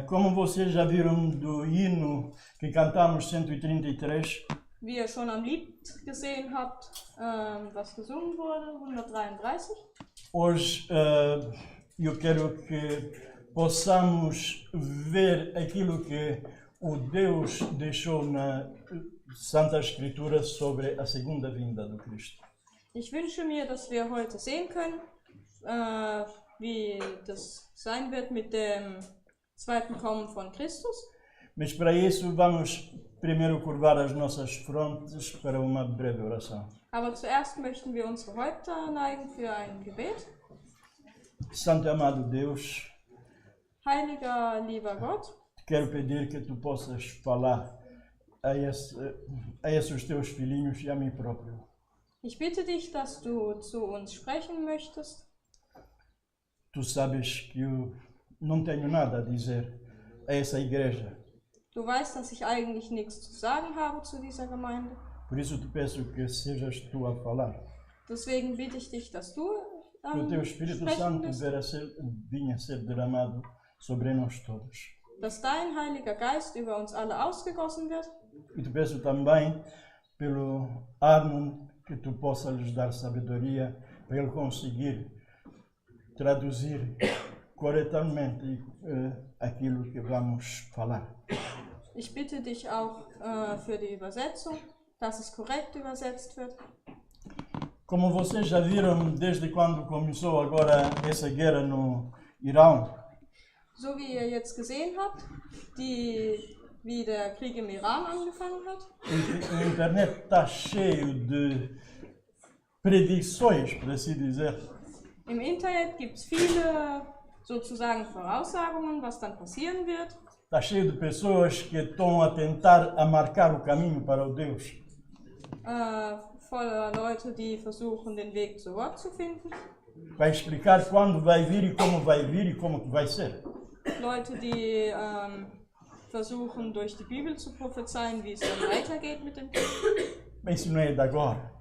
Como vocês já viram do hino que cantamos 133, Wie ihr schon am Lied gesehen habt, was gesungen wurde, 133. hoje eu quero que possamos ver aquilo que o Deus deixou na Santa Escritura sobre a segunda vinda do Cristo. Ich wünsche mir, dass wir heute sehen können, wie das sein wird mit dem zweiten Kommen von Christus. Mas para isso vamos primeiro curvar as nossas frontes para uma breve oração. Aber zuerst möchten wir unsere Häupter neigen für ein Gebet. Santo e amado Deus, Heiliger, lieber Gott, quero pedir que tu possas falar a esses teus filhinhos e a mim próprio. ich bitte dich, dass du zu uns sprechen möchtest. Tu sabes que eu não tenho nada a dizer a essa igreja. Du weißt, dass ich eigentlich nichts zu sagen habe zu dieser Gemeinde. Por isso te peço que sejas tu a falar. Deswegen bitte ich dich, dass du Que o teu Espírito sprechen Santo bist, venha a ser derramado sobre nós todos. dass dein Heiliger Geist über uns alle ausgegossen wird. E te peço também pelo Arnon que tu possas lhes dar sabedoria para ele conseguir traduzir corretamente aquilo que vamos falar. Ich bitte dich auch für die Übersetzung, dass es korrekt übersetzt wird. Como vocês já viram desde quando começou agora essa guerra no Irão, So wie ihr jetzt gesehen habt, wie der Krieg im Iran angefangen hat. a internet está cheio de predições, por assim dizer. Im Internet gibt es viele sozusagen Voraussagungen, was dann passieren wird. Está cheio de pessoas que estão a tentar a marcar o caminho para o Deus. Voller Leute, die versuchen, den Weg zu Gott zu finden. Vai explicar quando vai vir e como vai vir e como que vai ser. Leute, die versuchen, durch die Bibel zu prophezeien, wie es dann weitergeht mit dem Krieg. Mas isso não é de agora.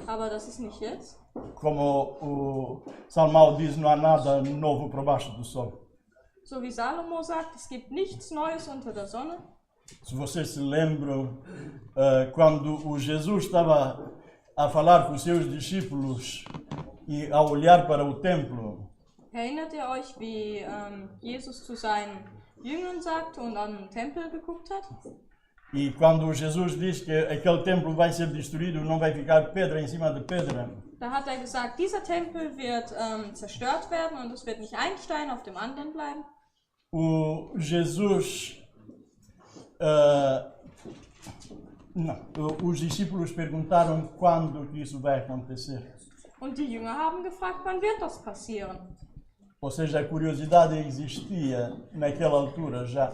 Aber das ist nicht jetzt. Como o Salmão diz, não há nada novo por baixo do sol. So wie Salomo sagt, es gibt nichts Neues unter der Sonne. Se vocês se lembram, quando o Jesus estava a falar com os seus discípulos e a olhar para o templo, Erinnert ihr euch, wie Jesus zu seinen Jüngern sagte und an den Tempel geguckt hat? e quando Jesus diz que aquele templo vai ser destruído, não vai ficar pedra em cima de pedra, Da hat er gesagt, dieser Tempel wird zerstört werden und es wird nicht ein Stein auf dem anderen bleiben. o Jesus, os discípulos perguntaram quando que isso vai acontecer. Und die Jünger haben gefragt, wann wird das passieren? Ou seja, a curiosidade existia naquela altura já.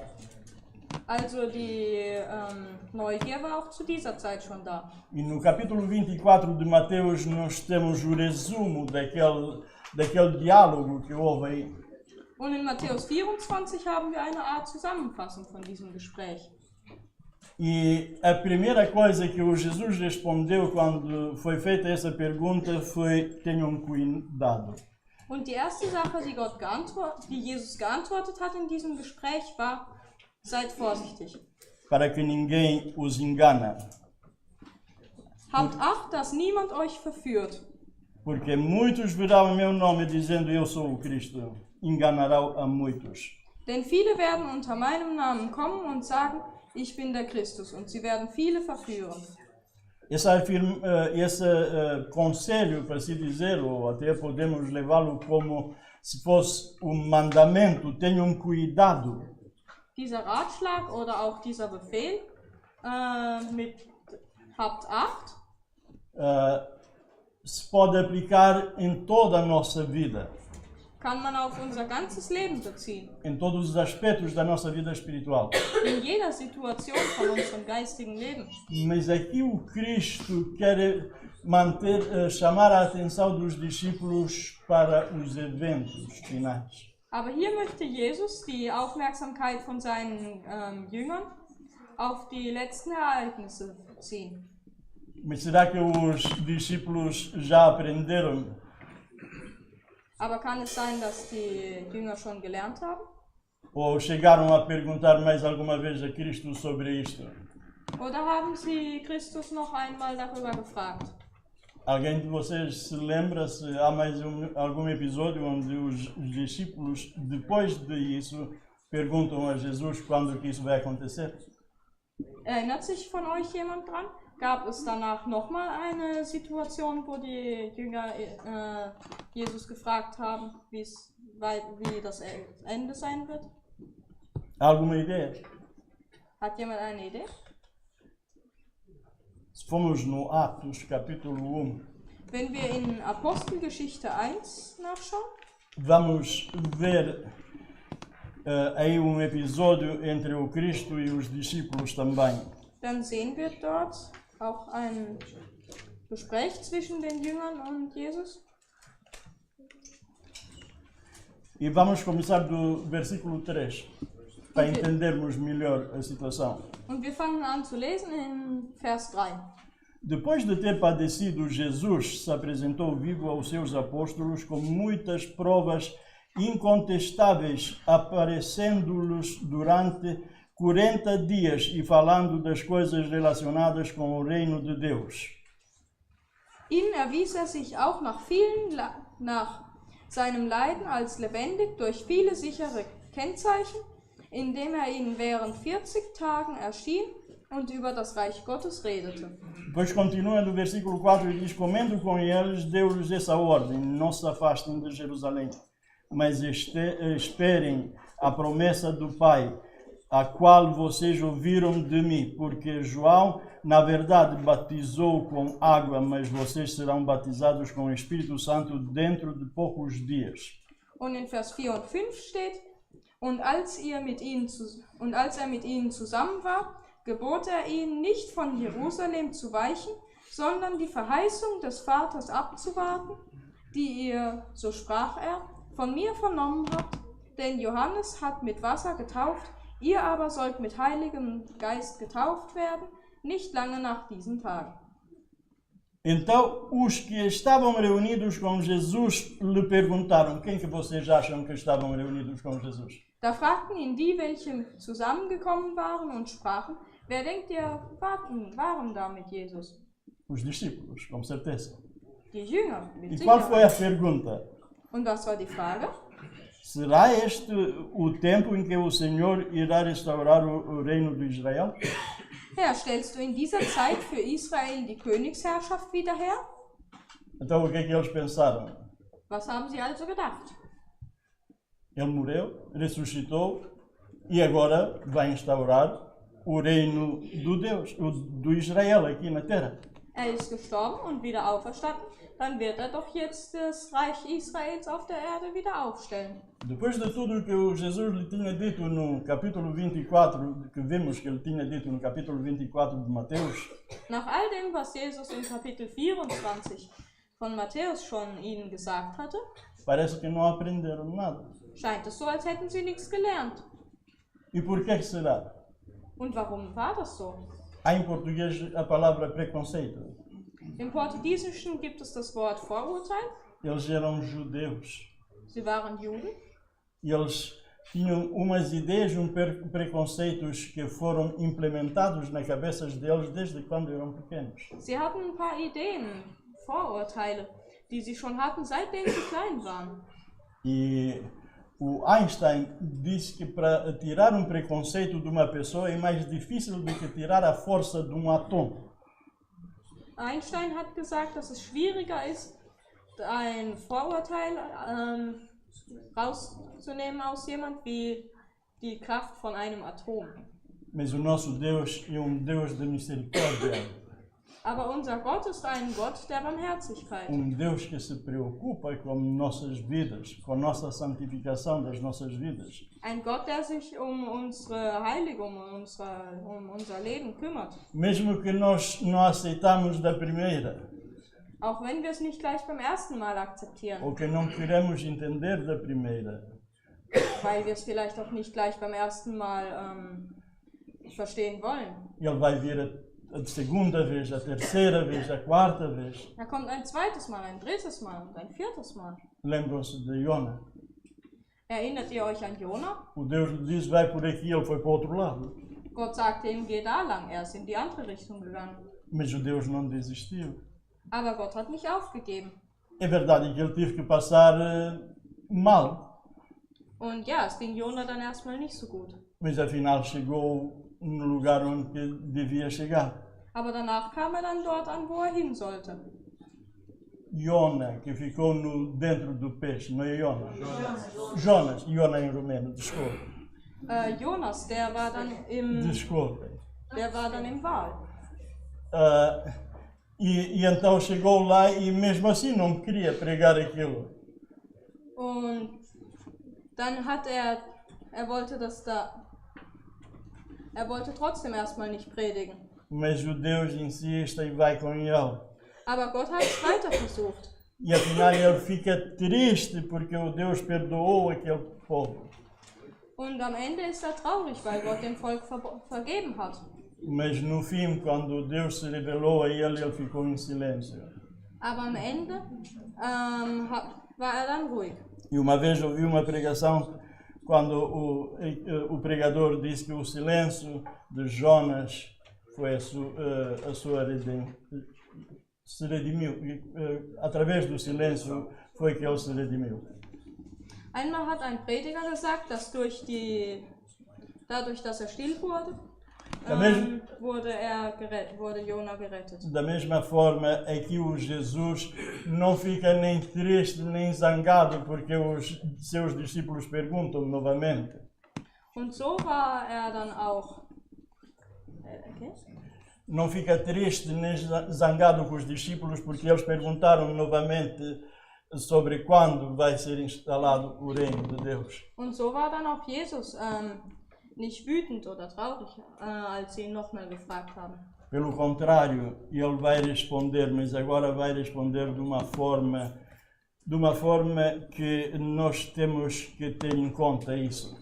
Also die Neugier war auch zu dieser Zeit schon da. E no capítulo 24 de Mateus nós temos o resumo daquele diálogo que houve aí. Und in Matthäus 24 haben wir eine Art Zusammenfassung von diesem Gespräch. E a primeira coisa que o Jesus respondeu quando foi feita essa pergunta foi: tenham cuidado. Und die erste Sache, die Jesus geantwortet hat in diesem Gespräch, war: Seid vorsichtig. Para que ninguém os engana. Habt Acht, dass niemand euch verführt. Porque muitos virão em meu nome dizendo eu sou o Cristo. Enganarão a muitos. Denn viele werden unter meinem Namen kommen und sagen, ich bin der Christus, und sie werden viele verführen. Esse conselho, para assim dizer, ou até podemos levá-lo como se fosse um mandamento, tenham cuidado. Dieser Ratschlag oder auch dieser Befehl mit Habt Acht se pode aplicar em toda a nossa vida, kann man auf unser ganzes Leben beziehen. em todos os aspectos da nossa vida espiritual. In jeder Situation von unserem geistigen Leben. Mas aqui o Cristo quer chamar a atenção dos discípulos para os eventos finais. Aber hier möchte Jesus die Aufmerksamkeit von seinen Jüngern auf die letzten Ereignisse ziehen. Mas será que os discípulos já aprenderam? Aber kann es sein, dass die Jünger schon gelernt haben? Ou chegaram a perguntar mais alguma vez a Cristo sobre isto? Oder haben sie Christus noch einmal darüber gefragt? Alguém de vocês se lembra se há mais algum episódio onde os discípulos, depois disso, perguntam a Jesus quando que isso vai acontecer? Erinnert sich von euch jemand dran? Gab es danach nochmal eine Situation, wo die Jünger Jesus gefragt haben, wie das Ende sein wird? Alguma ideia? Hat jemand eine Idee? Se formos no Atos, capítulo 1, Wenn wir in Apostelgeschichte 1 nachschauen, vamos ver aí um episódio entre o Cristo e os discípulos também. dann sehen wir dort auch ein Gespräch zwischen den Jüngern und Jesus. E vamos começar do versículo 3, para entendermos melhor a situação. Und wir fangen an zu lesen in Vers 3. Depois de ter padecido, Jesus se apresentou vivo aos seus apóstolos com muitas provas incontestáveis, aparecendo-lhes durante 40 dias e falando das coisas relacionadas com o reino de Deus. Ihnen erwies sich auch nach seinem Leiden als lebendig durch viele sichere Kennzeichen, indem ihnen während 40 Tagen erschien und über das Reich Gottes redete. Depois continua no versículo 4 e diz: comendo com eles, deu-lhes essa ordem: não se afastem de Jerusalém, mas esperem a promessa do Pai, a qual vocês ouviram de mim, porque João, na verdade, batizou com água, mas vocês serão batizados com o Espírito Santo dentro de poucos dias. Und in Vers 4 und 5 steht: Und als er mit ihnen zusammen war, gebot er ihnen, nicht von Jerusalem zu weichen, sondern die Verheißung des Vaters abzuwarten, die ihr, so sprach er, von mir vernommen habt. Denn Johannes hat mit Wasser getauft, ihr aber sollt mit Heiligem Geist getauft werden, nicht lange nach diesen Tagen. Então, os que estavam reunidos com Jesus lhe perguntaram: quem que vocês acham que estavam reunidos com Jesus? Da fragten ihn die, welche zusammengekommen waren, und sprachen: Wer denkt ihr, waren da mit Jesus? Os discípulos, com certeza. Die Jünger, mit E qual foi a Sicherheit. pergunta? Und was war die Frage? Será este o tempo em que o Senhor irá restaurar o reino de Israel? Herr, stellst du in dieser Zeit für Israel die Königsherrschaft wieder her? Então, o que é que eles pensaram? Was haben sie also gedacht? Ele morreu, ressuscitou e agora vai instaurar o reino do Deus, do Israel aqui na terra. Er ist gestorben und wieder auferstanden, dann wird er doch jetzt das Reich Israels auf der Erde wieder aufstellen. Depois de tudo que o Jesus lhe tinha dito no capítulo 24, que vemos que ele tinha dito no capítulo 24 de Mateus, Nach all dem, was Jesus im Kapitel 24 von Matthäus schon ihnen gesagt hatte, parece que não aprenderam nada. scheint es so, als hätten sie nichts gelernt. E por que será? Und warum war das so? Há em português a palavra preconceito. Im Portugiesischen gibt es das Wort Vorurteil. Eles eram judeus. Sie waren Juden. E eles tinham umas ideias, preconceitos que foram implementados nas cabeças deles desde quando eram pequenos. Sie hatten ein paar Ideen, Vorurteile, die sie schon hatten, seitdem sie klein waren. E o Einstein disse que para tirar um preconceito de uma pessoa é mais difícil do que tirar a força de um átomo. Einstein hat gesagt, dass es schwieriger ist, ein Vorurteil rauszunehmen aus jemand wie die Kraft von einem Atom. Mas o nosso Deus é um Deus de misericórdia. Aber unser Gott ist ein Gott der Barmherzigkeit. Deus que se preocupa com nossas vidas, com a nossa santificação das nossas vidas. Ein Gott, der sich um unsere Heiligung, um unser Leben kümmert. Mesmo que nós não aceitamos da primeira, Auch wenn wir es nicht gleich beim ersten Mal akzeptieren, ou que não queremos entender da primeira, weil wir es vielleicht auch nicht gleich beim ersten Mal verstehen wollen. Ele vai vir a segunda vez, a terceira vez, a quarta vez. Da kommt ein zweites Mal, ein drittes Mal und ein viertes Mal. Lembram-se de Jona? Erinnert ihr euch an Jona? O Deus lhe disse, vai por aqui, ele foi para o outro lado. Gott sagte ihm, geh da lang, er ist in die andere Richtung gegangen. Mas o Deus não desistiu. Aber Gott hat nicht aufgegeben. É verdade que ele teve que passar mal, Und ja, es ging Jona dann erstmal nicht so gut. mas afinal chegou no lugar onde devia chegar. Aber danach kam er dann dort an, wo er hin sollte. Iona, que ficou dentro do peixe, não é Iona? Jonas, Iona em romeno, desculpa. Jonas, der war Desculpa. im Wal. E então chegou lá e mesmo assim não queria pregar aquilo. Und dann hat er wollte trotzdem erstmal nicht predigen. Mas o Deus insiste e vai com ele. Aber Gott hat es weiter versucht. E afinal ele fica triste porque o Deus perdoou aquele povo. Und am Ende ist er traurig, weil Gott dem Volk vergeben hat. Mas no fim, quando Deus se revelou a ele ficou em silêncio. Aber am Ende war er dann ruhig. E uma vez ouvi uma pregação quando o pregador disse que o silêncio de Jonas foi a sua redenção. Se redimiu. Através do silêncio foi que ele se redimiu. Einmal hat ein Prediger gesagt, dass dadurch, dass er still wurde, wurde Jona gerettet. Da mesma forma, aqui o Jesus não fica nem triste nem zangado porque os seus discípulos perguntam novamente. Und so war er dann auch. Okay? Não fica triste nem zangado com os discípulos porque eles perguntaram novamente sobre quando vai ser instalado o reino de Deus. Und so war dann auch Jesus nicht wütend oder traurig, als sie ihn nochmal gefragt haben. Pelo contrário, ele vai responder, mas agora vai responder de uma forma que nós temos que ter em conta isso.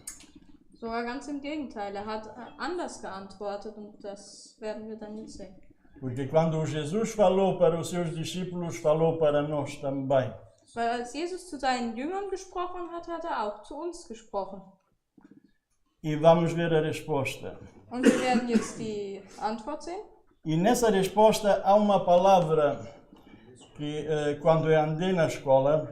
Sogar ganz im Gegenteil, er hat anders geantwortet und das werden wir dann jetzt sehen. Porque quando Jesus falou para os seus discípulos, falou para nós também. Weil als Jesus zu seinen Jüngern gesprochen hat, hat er auch zu uns gesprochen. E vamos ver a resposta. Und wir werden jetzt die Antwort sehen. E nessa resposta há uma palavra que quando eu andei na escola,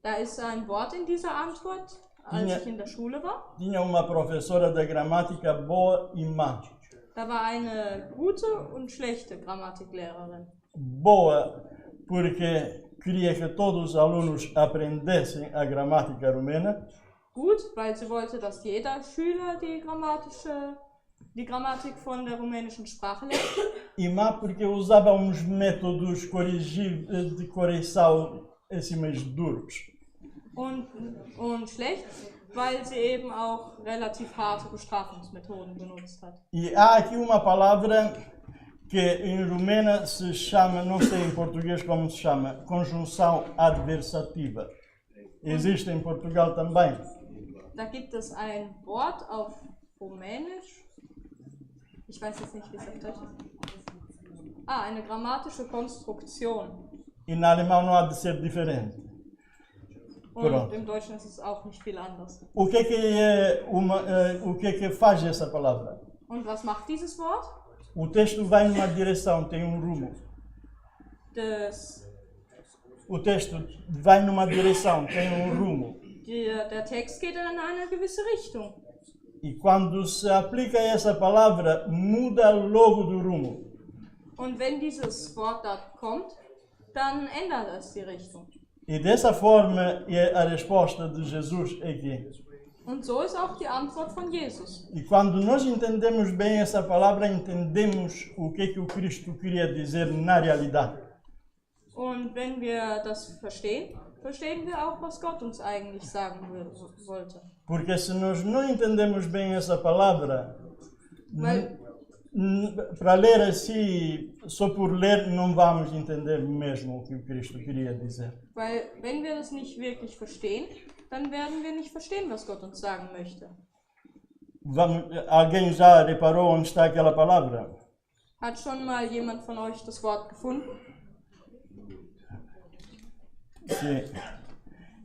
Da ist ein Wort in dieser Antwort, als ich in der Schule war. tinha uma professora de gramática boa e má. Da war eine gute und schlechte Grammatiklehrerin. Boa porque queria que todos os alunos aprendessem a gramática romena. Gut, weil sie wollte, dass jeder Schüler die Grammatik von der rumänischen Sprache lernt. E má porque usava uns métodos de correção assim mais duros. Und schlecht, weil sie eben auch relativ harte Bestrafungsmethoden benutzt hat. E há aqui uma palavra que em romena se chama, não sei em português como se chama, conjunção adversativa. Existe em Portugal também. Da gibt es ein Wort auf Rumänisch. Ich weiß jetzt nicht, wie es auf Deutsch ist. Eine grammatische Konstruktion. E na alemão não há de ser diferente. Und im Deutschen ist es auch nicht viel anders. O que é que faz essa palavra? Und was macht dieses Wort? O texto vai numa direção, tem um rumo. O texto vai numa direção, tem um rumo. Der Text geht in eine gewisse Richtung. E quando se aplica essa palavra, muda logo do rumo. Und wenn dieses Wort da kommt, dann ändert es die Richtung. E dessa forma é a resposta de Jesus aqui. Und so ist auch die Antwort von Jesus. E quando nós entendemos bem essa palavra, entendemos o que o Cristo queria dizer na realidade. Und wenn wir das verstehen wir auch, was Gott uns eigentlich sagen wollte. Porque se nós não entendemos bem essa palavra, para ler assim, só por ler, não vamos entender mesmo o que o Cristo queria dizer. Weil wenn wir das nicht wirklich verstehen, dann werden wir nicht verstehen, was Gott uns sagen möchte. Alguém já reparou onde está aquela palavra? Hat schon mal jemand von euch das Wort gefunden? Sim.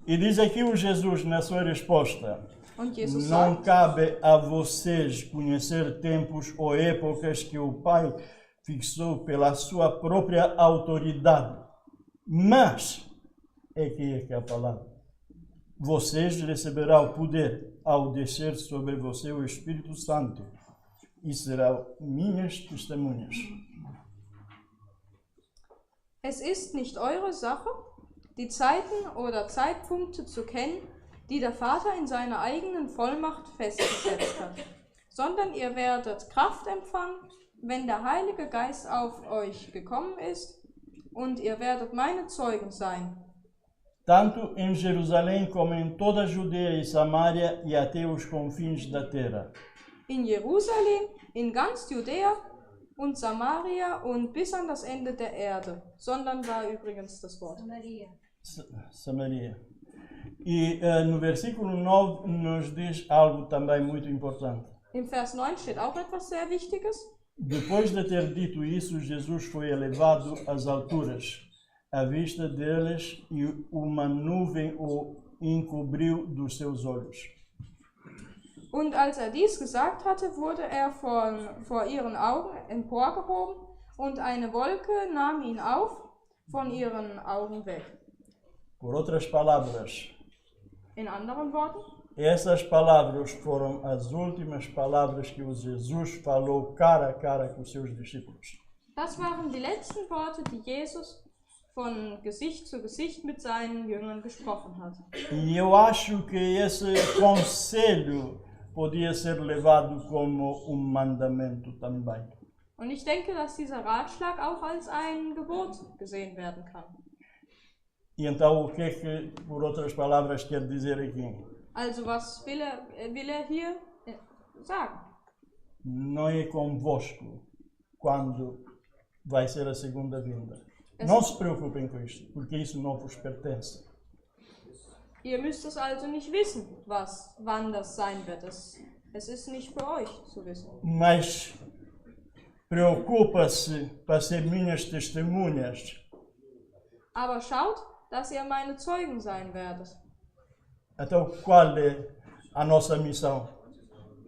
E diz aqui o Jesus na sua resposta: Und Jesus não sagt, cabe a vocês conhecer tempos ou épocas que o Pai fixou pela sua própria autoridade. Mas, é que é a palavra, vocês receberão o poder ao descer sobre você o Espírito Santo e serão minhas testemunhas. es ist nicht eure Sache, die Zeiten oder Zeitpunkte zu kennen, die der Vater in seiner eigenen Vollmacht festgesetzt hat, sondern ihr werdet Kraft empfangen, wenn der Heilige Geist auf euch gekommen ist, und ihr werdet meine Zeugen sein. Tanto em Jerusalém como em toda a Judeia e Samaria e até os confins da terra. In Jerusalem, in ganz Judäa und Samaria und bis an das Ende der Erde. Sondern war übrigens das Wort. Samaria. E no versículo 9 nos diz algo também muito importante. Im Vers 9 steht auch etwas sehr Wichtiges. Depois de ter dito isso, Jesus foi elevado às alturas, à vista deles, e uma nuvem o encobriu dos seus olhos. Und als dies gesagt hatte, wurde vor ihren Augen emporgehoben, und eine Wolke nahm ihn auf, von ihren Augen weg. Por outras palavras, In anderen Worten, essas palavras foram as últimas palavras que o Jesus falou cara a cara com seus discípulos. das waren die letzten Worte, die Jesus von Gesicht zu Gesicht mit seinen Jüngern gesprochen hat. E eu acho que esse conselho podia ser levado como mandamento também. Und ich denke, dass dieser Ratschlag auch als ein Gebot gesehen werden kann. E então o que é que, por outras palavras, quer dizer aqui? Also was will er hier sagen? Não é convosco quando vai ser a segunda vinda. Não se preocupem com isto, porque isso não vos pertence. Ihr müsst es also nicht wissen, wann das sein wird. Es ist nicht für euch zu wissen. Mas preocupa-se para ser minhas testemunhas. Aber schaut, dass ihr meine Zeugen sein werdet. Então, qual é a nossa missão?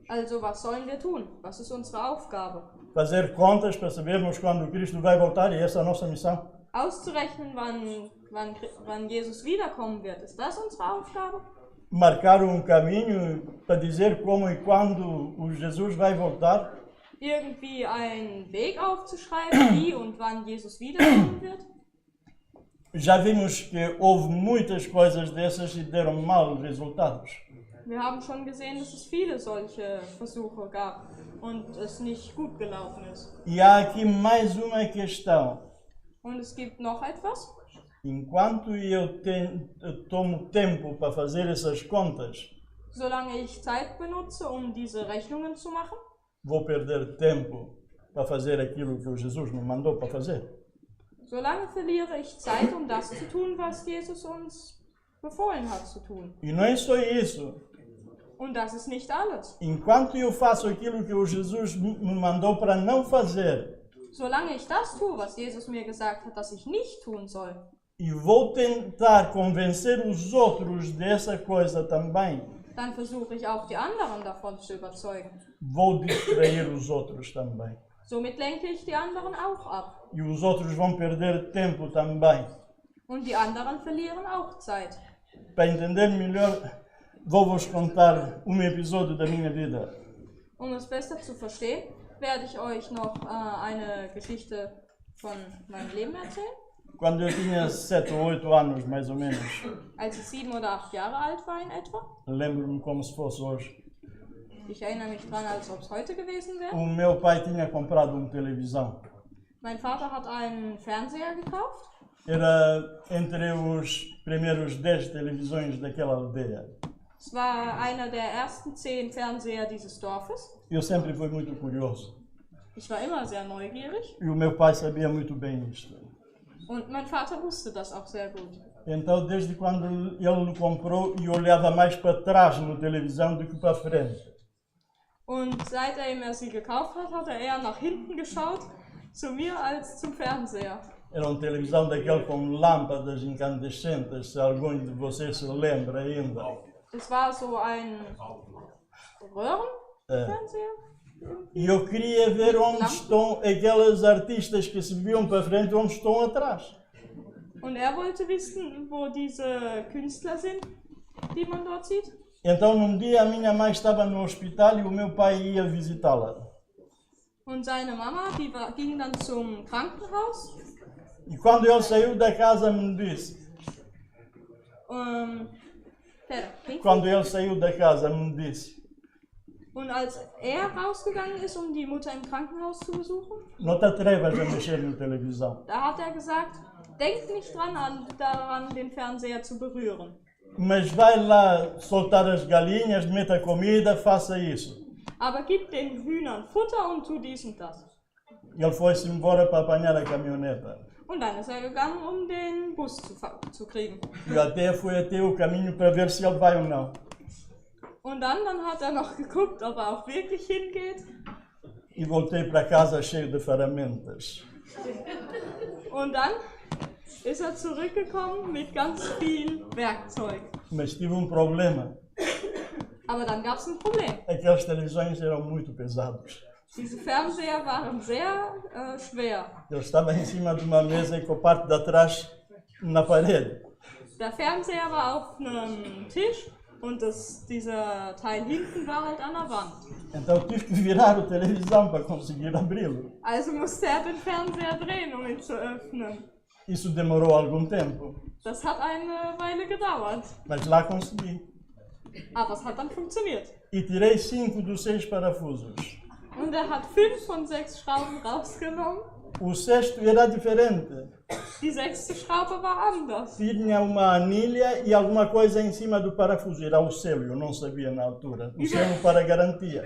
Also was sollen wir tun? Was ist unsere Aufgabe? Fazer contas para sabermos quando Cristo vai voltar, e essa é a nossa missão. Auszurechnen, wann Jesus wiederkommen wird. Ist das unsere Aufgabe? Marcar caminho para dizer como e quando o Jesus vai voltar? Irgendwie einen Weg aufzuschreiben, wie und wann Jesus wiederkommen wird? Já vimos que houve muitas coisas dessas e deram mal resultados. Wir haben schon gesehen, dass es viele solche Versuche gab und es nicht gut gelaufen ist. E há aqui mais uma questão. Und es gibt noch etwas. Enquanto eu tomo tempo para fazer essas contas, Solange ich Zeit benutze, diese Rechnungen zu machen, vou perder tempo para fazer aquilo que o Jesus me mandou para fazer. solange verliere ich Zeit, das zu tun, was Jesus uns befohlen hat zu tun. E não é só isso. Und das ist nicht alles. Enquanto eu faço aquilo que o Jesus me mandou para não fazer, Solange ich das tue, was Jesus mir gesagt hat, dass ich nicht tun soll, e vou tentar convencer os outros dessa coisa também, dann versuche ich auch die anderen davon zu überzeugen. vou distrair os outros também. Somit lenke ich die anderen auch ab. E os outros vão perder tempo também. Und die anderen verlieren auch Zeit. Para entender melhor, vou-vos contar episódio da minha vida. Um es besser zu verstehen, werde ich euch noch eine Geschichte von meinem Leben erzählen. Quando eu tinha 7 ou 8 anos, mais ou menos, Als ich 7 oder 8 Jahre alt war in etwa. lembro-me como se fosse hoje. Ich erinnere mich dran, als ob es heute gewesen wäre. O meu pai tinha comprado uma televisão. Mein Vater hat einen Fernseher gekauft. Era entre os primeiros 10 televisões daquela aldeia. Es war einer der ersten 10 Fernseher dieses Dorfes. Eu sempre fui muito curioso. Ich war immer sehr neugierig. E o meu pai sabia muito bem isto. Und mein Vater wusste das auch sehr gut. Então, desde quando ele comprou, eu olhava mais para trás na televisão do que para frente. Und seitdem sie gekauft hat, hat er eher nach hinten geschaut, zu mir als zum Fernseher. Era uma televisão daquele com lâmpadas incandescentes, se algum de vocês se lembra ainda. Es war so ein Röhrenfernseher. E eu queria ver onde estão aqueles artistas que se viam para frente, onde estão atrás. Und er wollte wissen, wo diese Künstler sind, die man dort sieht. Então, num dia, a minha mãe estava no hospital e o meu pai ia visitá-la. Und seine Mama, ging dann zum Krankenhaus. E quando ele saiu da casa, me disse. Quando ele saiu da casa, me disse. Und als er rausgegangen ist, die Mutter im Krankenhaus zu besuchen, não te atrevas a mexer na televisão. Da hat er gesagt, denk nicht daran, den Fernseher zu berühren. Mas vai lá soltar as galinhas, meta comida, faça isso. Aber gib den Hühnern Futter und tu dies und das. Ele foi-se embora para apanhar a caminhoneta. Und dann ist er gegangen, den Bus zu kriegen. E até fui até o caminho para ver se ele vai ou não. Und dann hat er noch geguckt, ob er auch wirklich hingeht. E voltei para casa cheio de ferramentas. Und dann ist er zurückgekommen mit ganz viel Werkzeug. Mas tive problema. Aber dann gab es ein Problem. Aquelas televisões eram muito pesados. Diese Fernseher waren sehr schwer. Eu estava em cima de uma mesa e com a parte de trás na parede. Der Fernseher war auf einem Tisch und dieser Teil hinten war halt an der Wand. Então tive que virar a televisão para conseguir abri-lo. Also musste er den Fernseher drehen, um ihn zu öffnen. Isso demorou algum tempo. Das hat eine Weile gedauert. Mas lá consegui. Aber es hat dann funktioniert. E tirei 5 dos 6 parafusos. Und er hat 5 von 6 Schrauben rausgenommen. O sexto era diferente. Die 6. Schraube war anders. Tinha uma anilha e alguma coisa em cima do parafuso. Era o selo, eu não sabia na altura. O selo para garantia.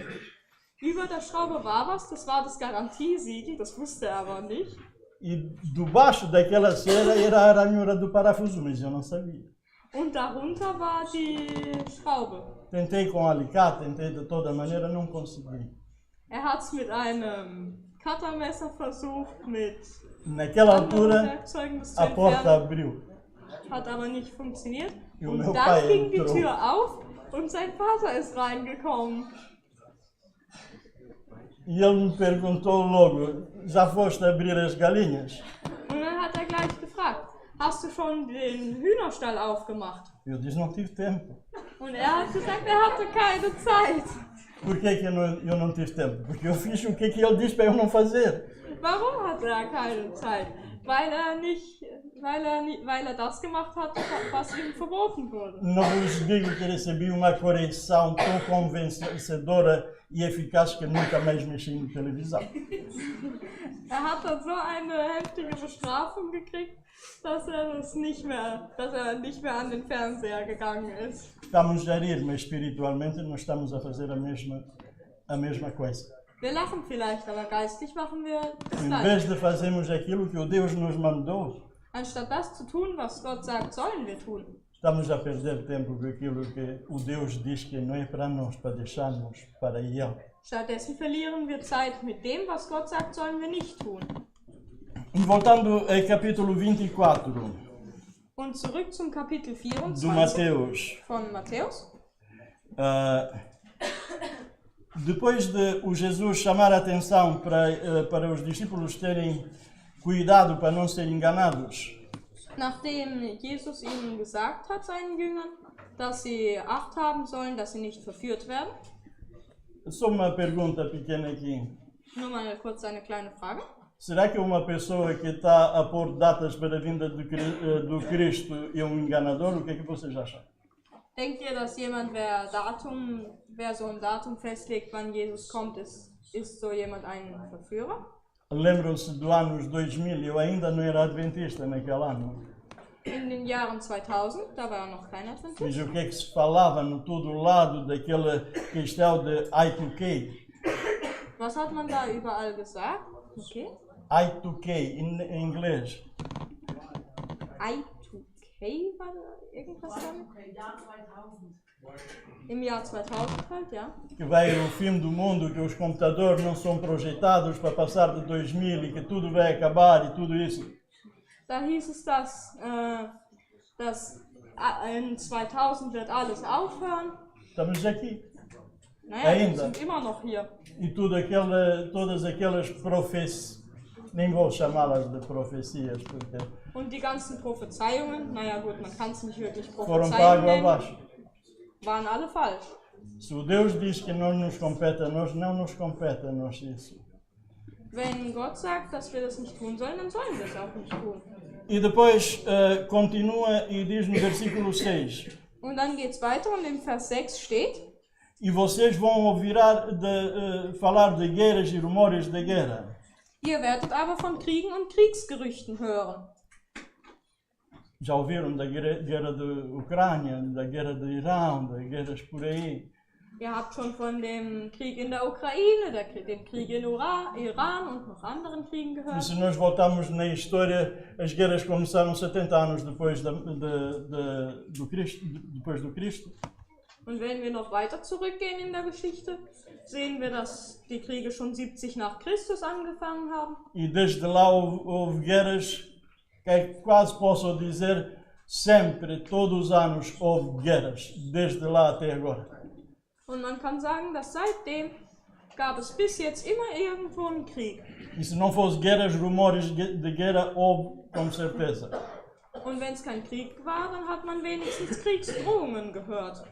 Über der Schraube war was, das war das Garantiesiegel, das wusste er aber nicht. E debaixo daquela cera era a ranhura do parafuso, mas eu não sabia. Und darunter war die Schraube. Tentei com alicate, tentei de toda maneira, não consegui. Er hat es mit einem Cuttermesser versucht, mit Naquela altura, Werkzeugen das zu a porta entfernen. abriu. Hat aber nicht funktioniert. E o Und meu dann pai ging die entrou. Tür auf und sein Vater ist reingekommen. E ele me perguntou logo, já foste abrir as galinhas? Und dann hat er gleich gefragt, hast du schon den Hühnerstall aufgemacht? Eu disse, não tive tempo. Und er hat gesagt, er hatte keine Zeit. Por que que eu não tive tempo? Porque eu fiz o que ele disse para eu não fazer. Warum hatte er keine Zeit? Weil er das gemacht hat, was ihm verboten wurde. Não vos digo que recebi uma correção tão convencedora e eficaz que nunca mais mexi em televisão. Er hat dann so eine heftige Bestrafung gekriegt, dass er nicht mehr an den Fernseher gegangen ist. Estamos a rir, mas espiritualmente nós estamos a fazer a mesma coisa. Wir lachen vielleicht, aber geistlich machen wir das Em Gleiche. vez de fazermos aquilo que o Deus nos mandou, Anstatt das zu tun, was Gott sagt, sollen wir tun. estamos a perder tempo com aquilo que o Deus diz que não é para nós, para deixarmos para Ele. Stattdessen verlieren wir Zeit mit dem, was Gott sagt, sollen wir nicht tun. Voltando ao capítulo 24 Und zurück zum Kapitel do 24 Mateus. von Matthäus. Depois de o Jesus chamar a atenção para os discípulos terem cuidado para não serem enganados, Nachdem Jesus ihnen gesagt hat, seinen Jüngern, dass sie Acht haben sollen, dass sie nicht verführt werden. só uma pergunta pequena aqui. Nur mal kurz eine kleine Frage. Será que uma pessoa que está a pôr datas para a vinda do Cristo é um enganador? O que é que vocês acham? Denkt ihr, dass jemand, wer so ein Datum festlegt, wann Jesus kommt, ist so jemand ein Verführer? Lembram-se do anos 2000, eu ainda não era adventista naquele ano. In den Jahren 2000, da war noch kein Adventist. Mas o que é que se falava no todo lado daquela questão de I2K? Was hat man da überall gesagt? Okay. I2K em inglês. I2K war da irgendwas damit? Im Jahr 2000 halt, ja. Que vai o fim do mundo, que os computadores não são projetados para passar de 2000 e que tudo vai acabar e tudo isso. da hieß es, dass in 2000 wird alles aufhören. Estamos aqui. Naja, wir Ainda. sind immer noch hier. E todas aquelas profecias, nem vou chamá-las de profecias, porque Und die ganzen Prophezeiungen, naja gut, man kann es nicht wirklich foram para Prophezeiungen água nennen, abaixo. waren alle falsch. Se o Deus diz que não nos compete a nós, não nos compete a nós isso. Wenn Gott sagt, dass wir das nicht tun sollen, dann sollen wir es auch nicht tun. E depois continua e diz no versículo 6: Und dann geht es weiter und im Vers 6 steht: E vocês vão ouvir falar de guerras e rumores de guerra. Ihr werdet aber von Kriegen und Kriegsgerüchten hören. Já ouviram da guerra da Ucrânia, da guerra do Irão, das guerras por aí. Ihr habt schon von dem Krieg in der Ukraine, dem Krieg in Iran und noch anderen Kriegen E gehört. se nós voltarmos na história, as guerras começaram 70 anos depois do Cristo. Und wenn wir noch weiter zurückgehen in der Geschichte, sehen wir, dass die Kriege schon 70 nach Christus angefangen haben. E desde lá houve guerras, que quase posso dizer, sempre, todos os anos houve guerras, desde lá até agora. Und man kann sagen, dass seitdem gab es bis jetzt immer irgendwo einen Krieg. E se não fosse guerras, rumores de guerra houve, com certeza. Und wenn es kein Krieg war, dann hat man wenigstens Kriegsdrohungen gehört.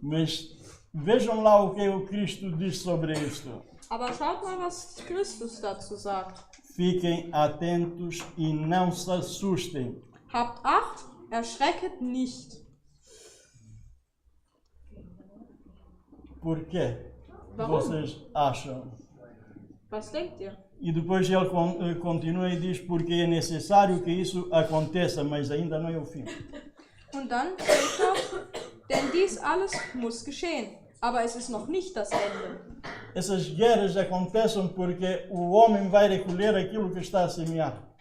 Mas vejam lá o que o Cristo diz sobre isto. Aber schaut mal, was Christus dazu sagt. Fiquem atentos e não se assustem. Habt Acht, erschrecket nicht. Por quê? Warum? Vocês acham? Was denkt ihr? E depois ele continua e diz porque é necessário que isso aconteça, mas ainda não é o fim. Und dann steht dort, denn dies alles muss geschehen, aber es ist noch nicht das Ende. Essas guerras acontecem porque o homem vai recolher aquilo que está a semear.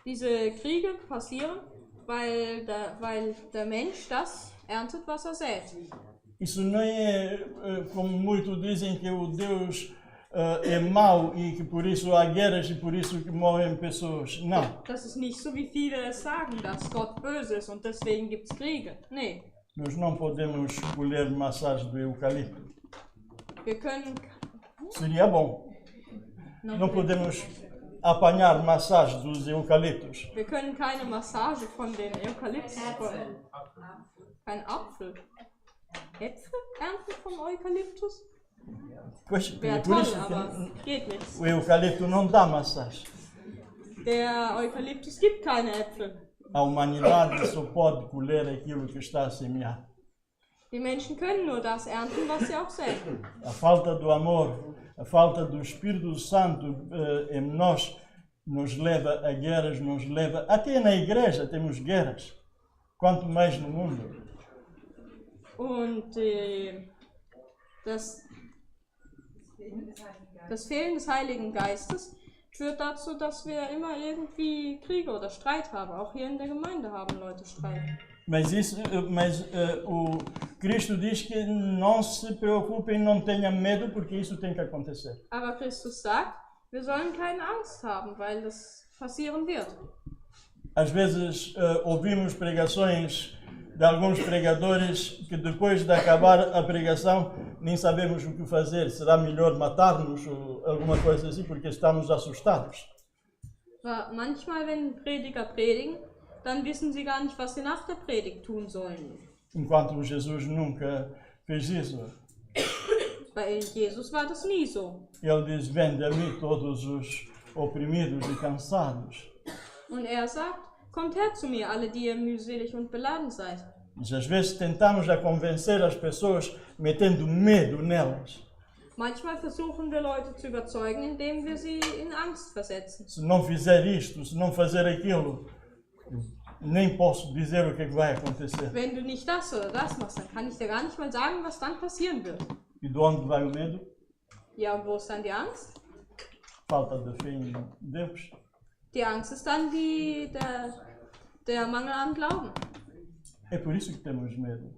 Diese Kriege passieren, weil der Mensch das erntet, was er sät. Isso não é como muitos dizem que o Deus é mau e que por isso há guerras e por isso que morrem pessoas. Não. Das ist nicht so, wie viele es sagen, dass Gott böse ist und deswegen gibt es Kriege. Nee. Nós não podemos colher maçãs do eucalipto. Wir können Seria bom. Não podemos apanhar maçãs dos eucaliptos. Wir können keine Massage von den Eukalyptus bekommen. Kein Apfel. Äpfel ernten vom Eukalyptus? Pois, Wäre é por toll, isso aber que geht nicht. o eucalipto não dá maçãs. Der Eukalyptus gibt keine Äpfel. A humanidade só pode colher aquilo que está a semear. Die Menschen können nur das ernten, was sie auch säen. A falta do amor, a falta do Espírito Santo em nós nos leva a guerras, nos leva... Até na igreja temos guerras, quanto mais no mundo. Und das Fehlen des Heiligen Geistes führt dazu, dass wir immer irgendwie Kriege oder Streit haben. Auch hier in der Gemeinde haben Leute Streit. Mas o Cristo diz que não se preocupem, não tenham medo, porque isso tem que acontecer. Aber Christus sagt, wir sollen keine Angst haben, weil das passieren wird. Às vezes ouvimos pregações de alguns pregadores que depois de acabar a pregação nem sabemos o que fazer. Será melhor matar-nos ou alguma coisa assim, porque estamos assustados. Manchmal, wenn Prediger predigen, dann wissen sie gar nicht, was sie nach der Predigt tun sollen. Enquanto Jesus nunca fez isso. Bei Jesus war das nie so. Ele diz, vende a mim todos os oprimidos e cansados. Und er sagt, kommt her zu mir, alle, die ihr mühselig und beladen seid. Mas às vezes tentamos a convencer as pessoas metendo medo nelas. Manchmal versuchen wir Leute zu überzeugen, indem wir sie in Angst versetzen. Se não fizer isto, se não fazer aquilo, nem posso dizer o que vai acontecer. Wenn du nicht das oder das machst, dann kann ich dir gar nicht mal sagen, was dann passieren wird. E de onde vai o medo? Ja, und wo ist dann die Angst? Falta de fé em Deus. Die Angst ist dann der Mangel an Glauben. É por isso que temos medo.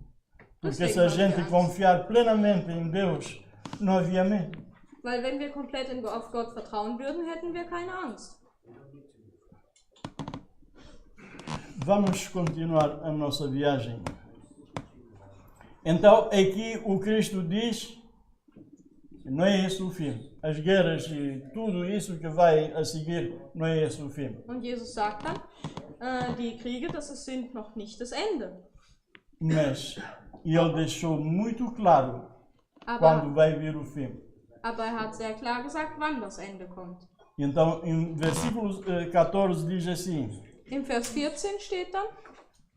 Porque Deswegen se a haben wir gente Angst. confiar plenamente em Deus, não havia medo. Weil wenn wir komplett auf Gott vertrauen würden, hätten wir keine Angst. Vamos continuar a nossa viagem. Então, aqui o Cristo diz que não é esse o fim. As guerras e tudo isso que vai a seguir, não é esse o fim. Und Jesus sagt dann, die Kriege, das sind noch nicht das Ende. Mas ele deixou muito claro Aber, quando vai vir o fim. aber er hat sehr klar gesagt, wann das Ende kommt. Então, em versículo 14 diz assim: Im Vers 14 steht dann,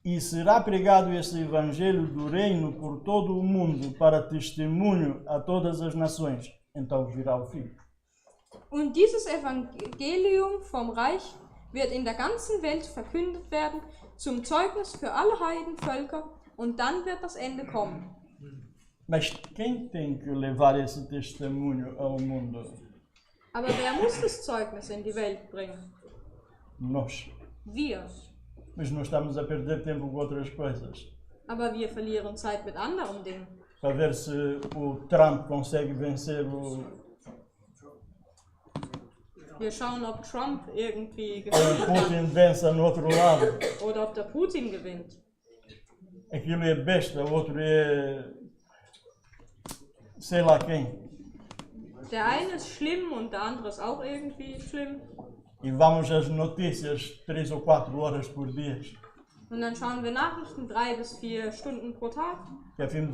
E será pregado esse evangelho do reino por todo o mundo para testemunho a todas as nações. Então virá o fim. und dieses Evangelium vom Reich wird in der ganzen Welt verkündet werden, zum Zeugnis für alle Heidenvölker, und dann wird das Ende kommen. Mas quem tem que levar esse testemunho ao mundo? Aber wer muss das Zeugnis in die Welt bringen? Nós. Wir. Mas nós estamos a perder tempo com outras coisas. Aber wir verlieren Zeit mit anderen Dingen. Para ver se o Trump consegue vencer o Wir schauen, ob Trump irgendwie ou gewinnt o Putin vença no outro lado. oder ob der Putin gewinnt. Aquilo é besta, o outro é sei lá quem. Der eine ist schlimm und der andere ist auch irgendwie schlimm. E vamos às notícias 3 ou 4 horas por dia. Und dann schauen wir Nachrichten 3 bis 4 Stunden pro Tag. Que a fim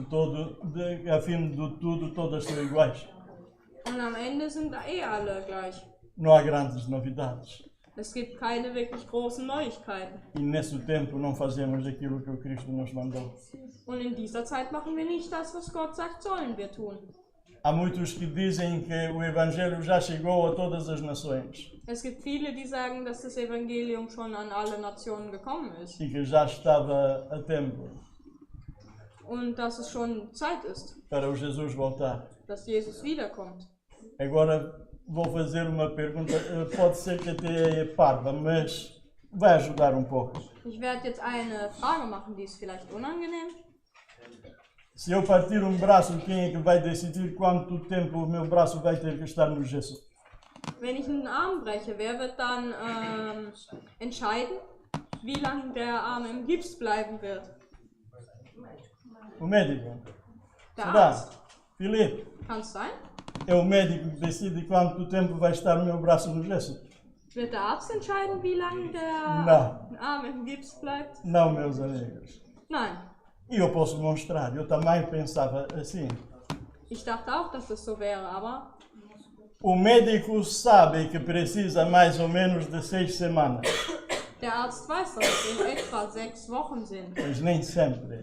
de tudo, todas são iguais. Und am Ende sind da alle gleich. Não há grandes novidades. Es gibt keine wirklich großen Neuigkeiten. E nesse tempo não fazemos aquilo que o Cristo nos mandou. Und in dieser Zeit machen wir nicht das, was Gott sagt, sollen wir tun. Há muitos que dizem que o Evangelho já chegou a todas as nações Es gibt viele, die sagen, dass das Evangelium schon an alle Nationen gekommen ist e que já estava a tempo und dass es schon Zeit ist, para o Jesus voltar. dass Jesus wiederkommt. Agora vou fazer uma pergunta, pode ser que até é parva, mas vai ajudar um pouco. Ich werde jetzt eine Frage machen, die ist vielleicht unangenehm. Se eu partir um braço, quem é que vai decidir quanto tempo o meu braço vai ter que estar no gesso? Wenn ich einen Arm breche, wer wird dann entscheiden, wie lange der Arm im Gips bleiben wird? O médico. Der Será? Arzt. Filipe, Kann es sein? é o médico que decide quanto tempo vai estar o meu braço no gesso? Wird der Arzt entscheiden, wie lange der Não. Arm im Gips bleibt? Não, meus amigos. Nein. E eu posso mostrar, eu também pensava assim. Ich dachte auch, dass das so wäre, aber O médico sabe que precisa mais ou menos de 6 semanas, der Arzt weiß, dass es in etwa 6 Wochen sind. mas nem sempre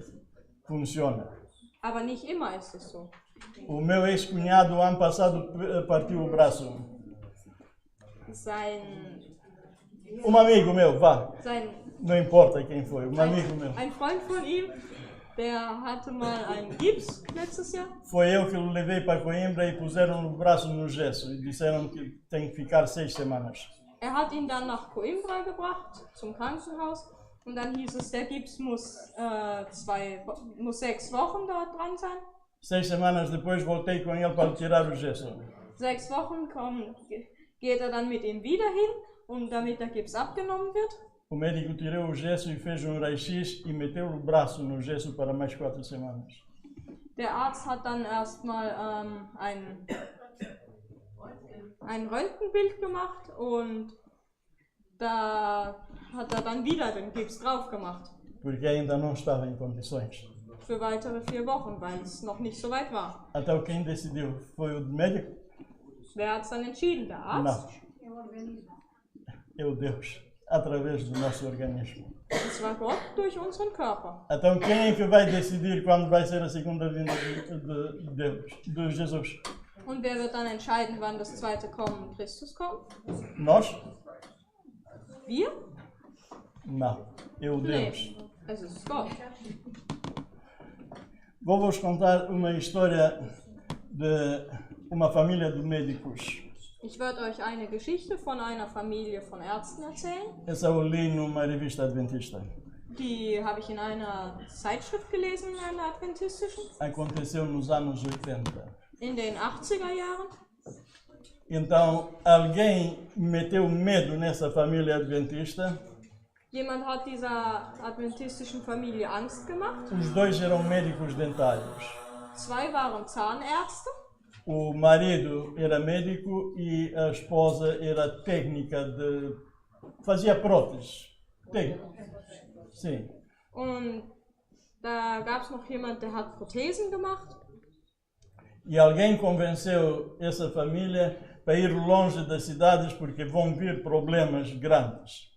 funciona. Aber nicht immer ist es so. O meu ex-cunhado, ano passado, partiu o braço. Um amigo meu, vá, não importa quem foi, um amigo meu. Ein Freund von ihm, der hatte mal einen Gips letztes Jahr. Foi eu que o levei para Coimbra e puseram o braço no gesso e disseram que tem que ficar 6 semanas. Er hat ihn dann nach Coimbra gebracht, zum Krankenhaus. Und dann hieß es, der Gips muss 6 Wochen dort dran sein. 6 semanas depois voltei com ele para tirar o gesso. 6 Wochen geht er dann mit ihm wieder hin, damit der Gips abgenommen wird. O médico tirou o gesso e fez um raio-x e meteu o braço no gesso para mais 4 semanas. Der Arzt hat dann erstmal ein Röntgenbild gemacht und da hat er dann wieder den Gips drauf gemacht. Porque ainda não estava em condições. Für weitere 4 Wochen, weil es noch nicht so weit war. Então quem decidiu foi o médico? Wer hat es dann entschieden? Der Arzt? Não. É o Deus, através do nosso organismo. Es war Gott durch unseren Körper. Então quem é que vai decidir quando vai ser a segunda vinda de Deus, de Jesus? Und wer wird dann entscheiden, wann das zweite Kommen Christus kommt? Nós? Wir? Não, é o Deus. Nee, es ist Gott. Vou-vos contar uma história de uma família de médicos. Ich werde euch eine Geschichte von einer Familie von Ärzten erzählen. Essa eu li numa revista adventista. Die habe ich in einer Zeitschrift gelesen, in einer adventistischen. Aconteceu nos anos 80. In den 80er Jahren. Então, alguém meteu medo nessa família adventista Jemand hat dieser adventistischen Familie Angst gemacht. Os dois eram médicos dentários. Zwei waren Zahnärzte. O marido era médico e a esposa era técnica fazia próteses. Sim. Und da gab es noch jemand, der hat Prothesen gemacht. E alguém convenceu essa família para ir longe das cidades porque vão vir problemas grandes.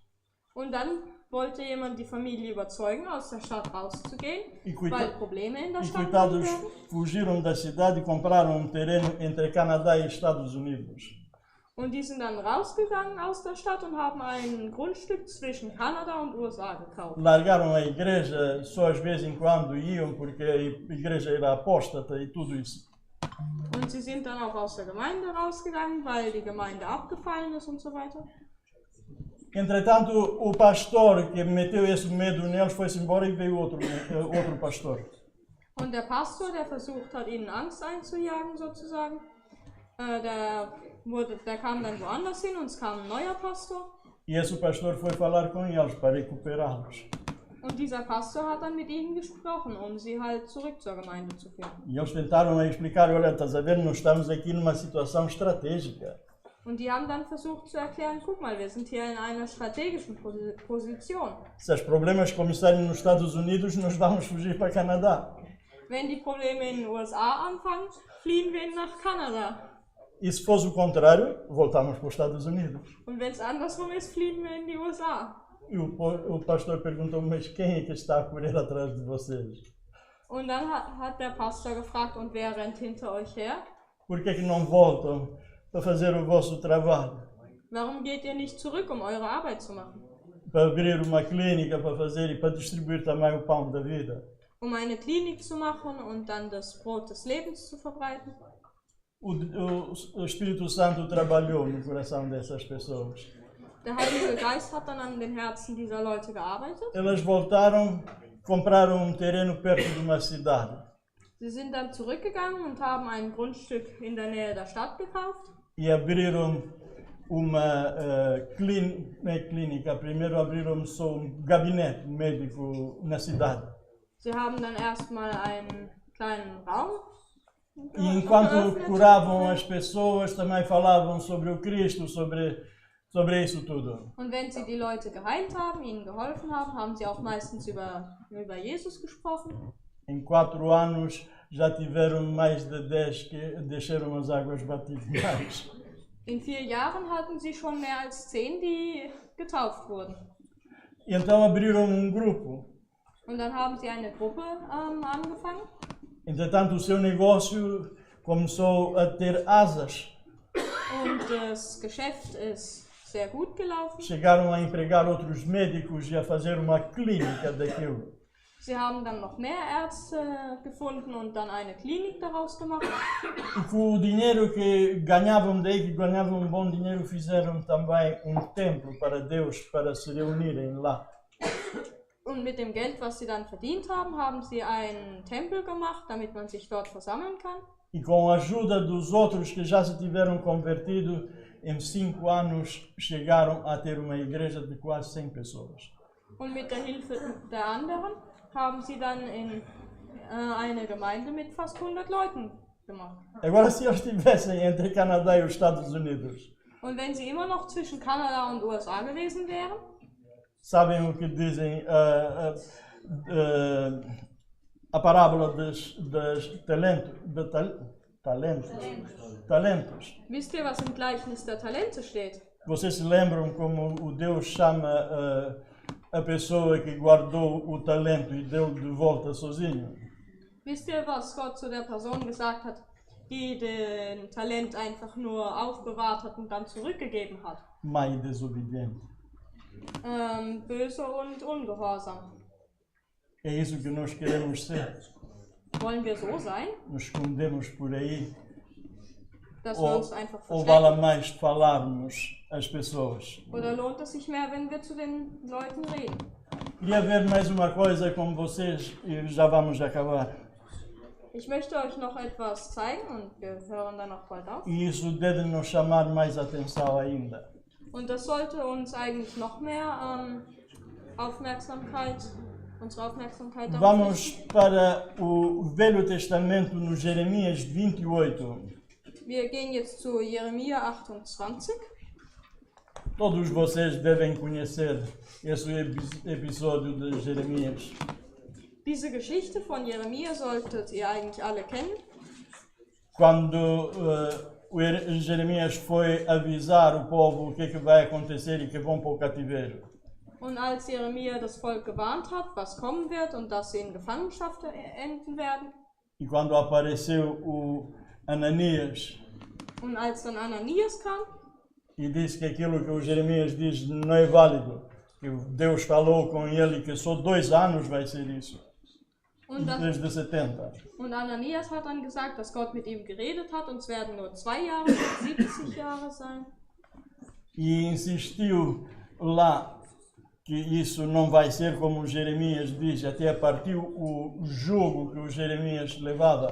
Und dann wollte jemand die Familie überzeugen, aus der Stadt rauszugehen, E weil Probleme in der Stadt coitados werden. fugiram da cidade e compraram um terreno entre Canadá e Estados Unidos. Und die sind dann rausgegangen aus der Stadt und haben ein Grundstück zwischen Kanada und USA gekauft. Largaram a igreja, só às vezes em quando iam porque a igreja era apóstata e tudo isso. Und sie sind dann auch aus der Gemeinde rausgegangen, weil die Gemeinde abgefallen ist und so weiter. Entretanto, o pastor que meteu esse medo neles foi-se embora e veio outro pastor. Und der Pastor, der versucht hat, ihnen Angst einzujagen sozusagen, der kam dann woanders hin und es kam ein neuer Pastor. E esse pastor foi falar com eles para recuperá-los. Und dieser Pastor hat dann mit ihnen gesprochen, um sie halt zurück zur Gemeinde zu führen. E eles tentaram explicar, olha, estás a ver, nós estamos aqui numa situação estratégica. Und die haben dann versucht zu erklären, guck mal, wir sind hier in einer strategischen Position. Se os problemas começarem nos Estados Unidos, nós vamos fugir para Canadá. Wenn die Probleme in den USA anfangen, fliehen wir nach Kanada. E se fosse o contrário, voltamos para os Estados Unidos. Und wenn es andersrum ist, fliehen wir in die USA. E o pastor perguntou, mas quem é que está a correr atrás de vocês? Und dann hat der Pastor gefragt, und wer rennt hinter euch her? Por que é que não voltam para fazer o vosso trabalho? Warum geht ihr nicht zurück, um eure Arbeit zu machen? Para abrir uma clínica, para fazer e para distribuir também o pão da vida. Um eine Klinik zu machen und dann das Brot des Lebens zu verbreiten. O Espírito Santo trabalhou no coração dessas pessoas. Der Heilige Geist hat dann an den Herzen dieser Leute gearbeitet. Elas voltaram, compraram terreno perto de uma cidade. Sie sind dann zurückgegangen und haben ein Grundstück in der Nähe der Stadt gekauft. E abriram uma clínica. Primeiro abriram só gabinete médico na cidade. Sie haben dann erstmal einen kleinen Raum. E enquanto curavam as pessoas, também falavam sobre o Cristo, sobre isso tudo. Und wenn sie die Leute geheilt haben, ihnen geholfen haben, haben sie auch meistens über Jesus gesprochen. Em 4 anos já tiveram mais de 10 que desceram as águas batismais. In 4 Jahren hatten sie schon mehr als 10, die getauft wurden. E então abriram grupo. Und dann haben sie eine Gruppe angefangen. Entretanto, o seu negócio começou a ter asas. Und das Geschäft ist sehr gut gelaufen. Chegaram a empregar outros médicos e a fazer uma clínica daquilo. Sie haben dann noch mehr Ärzte gefunden und dann eine Klinik daraus gemacht. E com o dinheiro que ganhavam daí, que ganhavam um bom dinheiro, fizeram também um templo para Deus, para se reunirem lá. Und mit dem Geld, was sie dann verdient haben, haben sie einen Tempel gemacht, damit man sich dort versammeln kann. E com a ajuda dos outros que já se tiveram convertido, em 5 anos chegaram a ter uma igreja de quase 100 pessoas. Und mit der Hilfe der anderen haben sie dann in eine Gemeinde mit fast 100 Leuten gemacht. Agora, se eles estivessem entre Canadá e os Estados Unidos, Und wenn sie immer noch zwischen Kanada und USA gewesen wären, sabem o que dizem a parábola dos talentos. wisst ihr, was im Gleichnis der Talente steht? Vocês se lembram como o Deus chama a pessoa que guardou o talento e deu de volta sozinho? Wisst ihr, was Gott zu der Person gesagt hat, die den Talent einfach nur aufbewahrt hat und dann zurückgegeben hat? Má e desobediente. Böse und ungehorsam. É isso que nós queremos ser. Wollen wir so sein, Nos escondemos por aí. dass wir uns einfach Ou vale verstecken? mais falarmos às pessoas? Oder lohnt es sich mehr, wenn wir zu den Leuten reden? Queria ver mais uma coisa com vocês e já vamos acabar. Ich möchte euch noch etwas zeigen und wir hören dann auch bald auf. E isso deve nos chamar mais atenção ainda. Und das sollte uns eigentlich noch mehr unsere Aufmerksamkeit darauf Vamos richten. para o Velho Testamento no Jeremias 28. Wir gehen jetzt zu Jeremia 28. Todos vocês devem conhecer esse episódio de Jeremias. Diese Geschichte von Jeremia solltet ihr eigentlich alle kennen. Quando Jeremias foi avisar o povo o que vai acontecer e que vão para o cativeiro. Und als Jeremia das Volk gewarnt hat, was kommen wird und dass sie in Gefangenschaft enden werden. E quando apareceu o Ananias Und als dann Ananias kam e disse que aquilo que o Jeremias diz não é válido, que Deus falou com ele que só 2 anos vai ser isso, desde 70. Und Ananias hat dann gesagt, dass Gott mit ihm geredet hat und es werden nur 2 Jahre, 70 Jahre sein. E insistiu lá que isso não vai ser como Jeremias diz, até partiu o jugo que o Jeremias levava.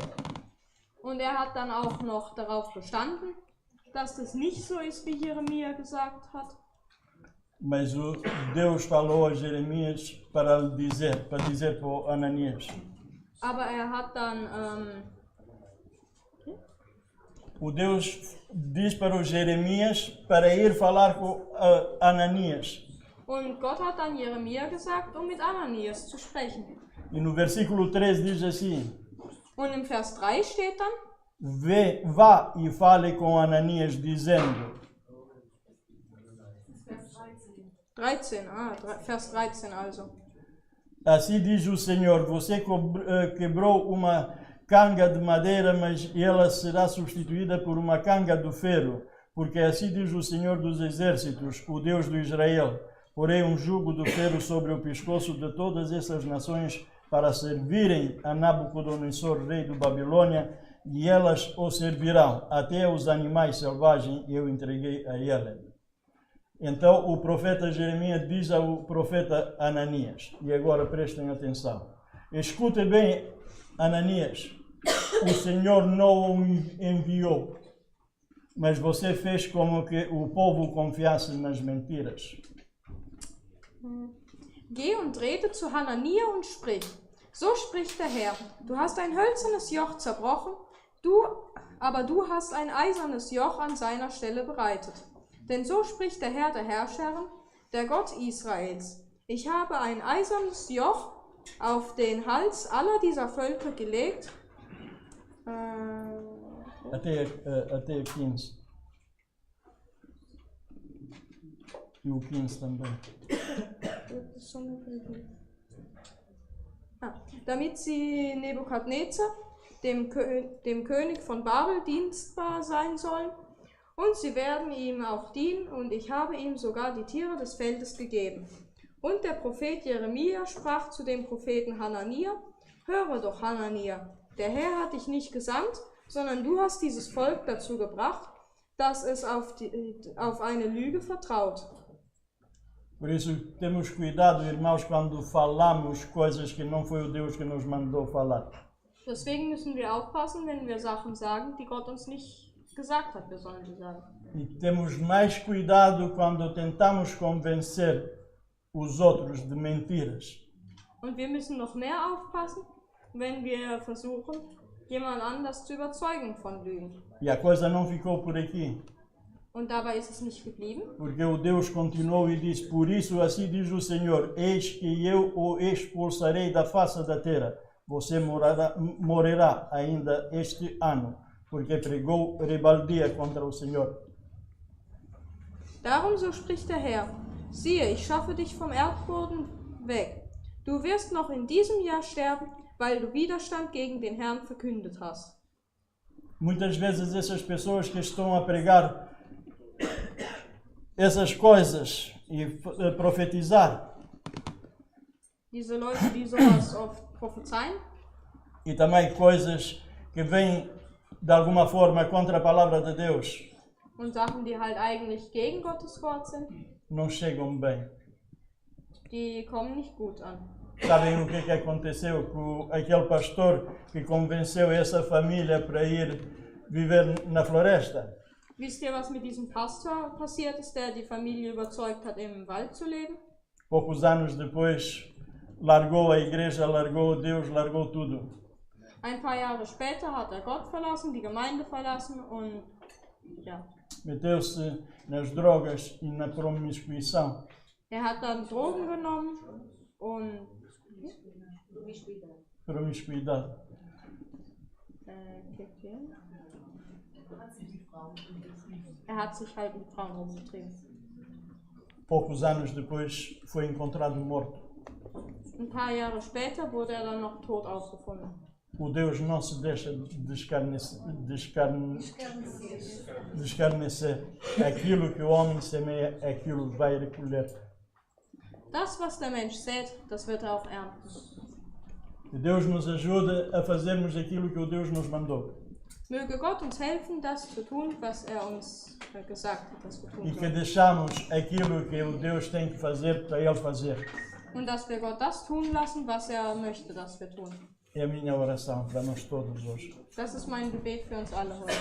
Und hat dann auch noch darauf bestanden, dass das nicht so ist, wie Jeremia gesagt hat. Mas Deus falou a Jeremias para dizer para o Ananias. Aber hat dann O Deus diz para o Jeremias para ir falar com Ananias. Und Gott hat dann Jeremia gesagt, mit Ananias zu sprechen. E no versículo 3 diz assim: Und im Vers 3 steht dann: Vá e fale com Ananias dizendo. 13, Vers 13 also. Assim diz o Senhor: você quebrou uma canga de madeira, mas ela será substituída por uma canga de ferro, porque assim diz o Senhor dos Exércitos, o Deus de Israel: porei um jugo de ferro sobre o pescoço de todas essas nações para servirem a Nabucodonosor, rei de Babilônia, e elas o servirão, até os animais selvagens eu entreguei a ele. Então o profeta Jeremias diz ao profeta Ananias, e agora prestem atenção: escute bem, Ananias, o Senhor não o enviou, mas você fez como que o povo confiasse nas mentiras. Geh und rede zu Hanania und sprich: So spricht der Herr, du hast ein hölzernes Joch zerbrochen, aber du hast ein eisernes Joch an seiner Stelle bereitet. Denn so spricht der Herr der Herrscher, der Gott Israels: Ich habe ein eisernes Joch auf den Hals aller dieser Völker gelegt. Até 15. E o 15 também. Damit sie Nebukadnezar, dem König von Babel, dienstbar sein sollen, und sie werden ihm auch dienen, und ich habe ihm sogar die Tiere des Feldes gegeben. Und der Prophet Jeremia sprach zu dem Propheten Hanania: Höre doch, Hanania, der Herr hat dich nicht gesandt, sondern du hast dieses Volk dazu gebracht, dass es auf eine Lüge vertraut. Por isso temos cuidado, irmãos, quando falamos coisas que não foi o Deus que nos mandou falar. Deswegen müssen wir aufpassen, wenn wir Sachen sagen, die Gott uns nicht gesagt hat, wir sollen sie sagen. E temos mais cuidado quando tentamos convencer os outros de mentiras. Und wir müssen noch mehr aufpassen, wenn wir versuchen, jemand anders zu überzeugen von Lügen. E a coisa não ficou por aqui. Und dabei ist es nicht geblieben. Porque o Deus continuou e disse: por isso assim diz o Senhor: eis que eu o expulsarei da face da terra. Você morrerá ainda este ano, porque pregou rebeldia contra o Senhor. Darum so spricht der Herr: Siehe, ich schaffe dich vom Erdboden weg. Du wirst noch in diesem Jahr sterben, weil du Widerstand gegen den Herrn verkündet hast. Muitas vezes essas pessoas que estão a pregar essas coisas e profetizar, Diese Leute, die sowas oft prophezeien, e também coisas que vêm de alguma forma contra a palavra de Deus, und Sachen, die halt eigentlich gegen Gottes Wort sind, não chegam bem. die kommen nicht gut an. Sabem o que aconteceu com aquele pastor que convenceu essa família para ir viver na floresta? Wisst ihr, was mit diesem Pastor passiert ist, der die Familie überzeugt hat, im Wald zu leben? Poucos anos depois, largou a igreja, largou Deus, largou tudo. Ein paar Jahre später hat er Gott verlassen, die Gemeinde verlassen und ja. Meteu-se nas drogas e na promiscuição. Er hat dann Drogen genommen und Promiscuidade. Er hat sich halt mit Frauen rumgetrieben. Poucos anos depois, foi encontrado morto. Ein paar Jahre später wurde er dann noch tot aufgefunden. O Deus não se deixa descarnecer. Aquilo que o homem semeia, aquilo vai recolher. Das, was der Mensch sät, das wird er auch ernten. Que Deus nos ajude a fazermos aquilo que o Deus nos mandou. Möge Gott uns helfen, das zu tun, was er uns gesagt hat, dass wir tun E que sollen. deixamos aquilo que o Deus tem que fazer para Ele fazer. Und dass wir Gott das tun lassen, was er möchte, dass wir tun. É a minha oração para nós todos hoje. Das ist mein Gebet für uns alle heute.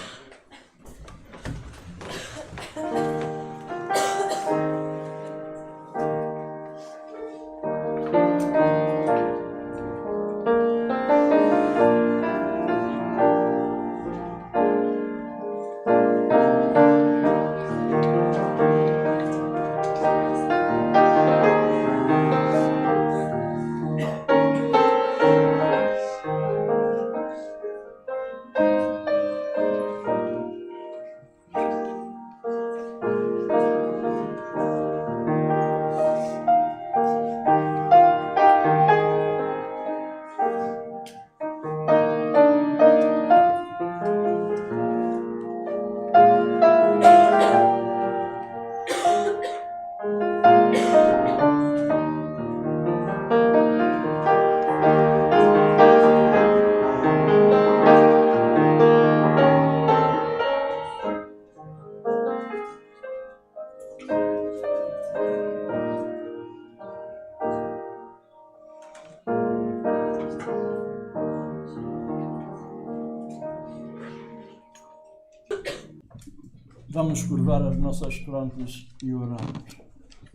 Vamos curvar as nossas frontes e orar.